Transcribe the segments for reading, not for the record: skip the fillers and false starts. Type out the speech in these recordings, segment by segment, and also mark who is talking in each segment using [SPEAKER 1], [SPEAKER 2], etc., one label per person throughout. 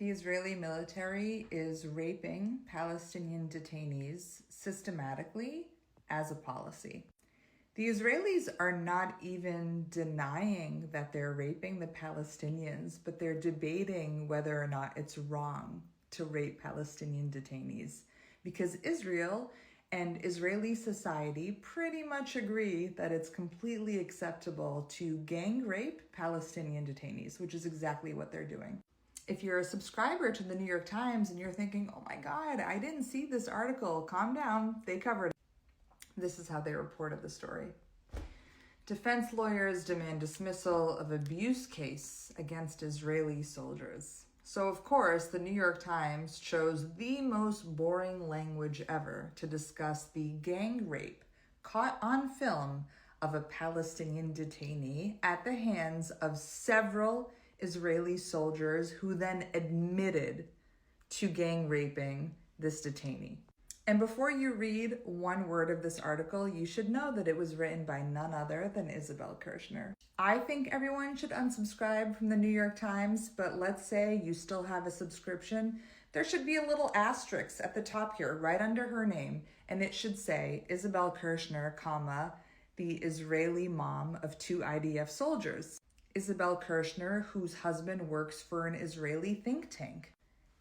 [SPEAKER 1] The Israeli military is raping Palestinian detainees systematically as a policy. The Israelis are not even denying that they're raping the Palestinians, but they're debating whether or not it's wrong to rape Palestinian detainees, because Israel and Israeli society pretty much agree that it's completely acceptable to gang rape Palestinian detainees, which is exactly what they're doing. If you're a subscriber to the New York Times and you're thinking, oh my God, I didn't see this article, calm down, they covered it. This is how they reported the story. Defense lawyers demand dismissal of abuse case against Israeli soldiers. So of course, the New York Times chose the most boring language ever to discuss the gang rape caught on film of a Palestinian detainee at the hands of several Israeli soldiers who then admitted to gang raping this detainee. And before you read one word of this article, you should know that it was written by none other than Isabel Kirshner. I think everyone should unsubscribe from the New York Times, but let's say you still have a subscription. There should be a little asterisk at the top here, right under her name, and it should say Isabel Kirshner, comma, the Israeli mom of 2 IDF soldiers. Isabel Kirshner, whose husband works for an Israeli think tank.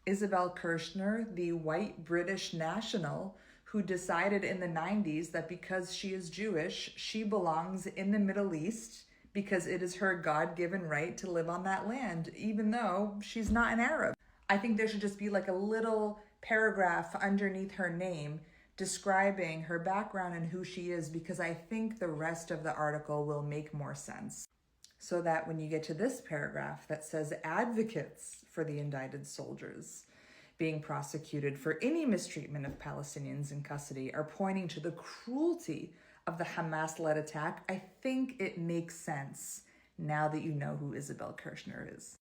[SPEAKER 1] Isabel Kirshner, the white British national who decided in the 90s that because she is Jewish, she belongs in the Middle East because it is her God-given right to live on that land, even though she's not an Arab. I think there should just be like a little paragraph underneath her name describing her background and who she is, because I think the rest of the article will make more sense. So that when you get to this paragraph that says advocates for the indicted soldiers being prosecuted for any mistreatment of Palestinians in custody are pointing to the cruelty of the Hamas-led attack, I think it makes sense now that you know who Isabel Kirshner is.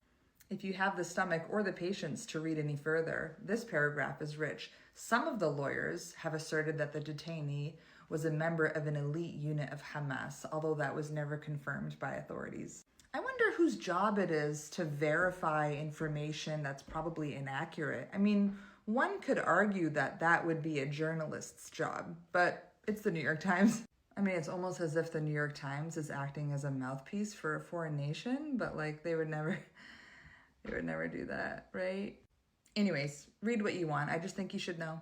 [SPEAKER 1] If you have the stomach or the patience to read any further, this paragraph is rich. Some of the lawyers have asserted that the detainee was a member of an elite unit of Hamas, although that was never confirmed by authorities. I wonder whose job it is to verify information that's probably inaccurate. I mean, one could argue that that would be a journalist's job, but it's the New York Times. I mean, it's almost as if the New York Times is acting as a mouthpiece for a foreign nation, but like they would never do that, right? Anyways, read what you want. I just think you should know.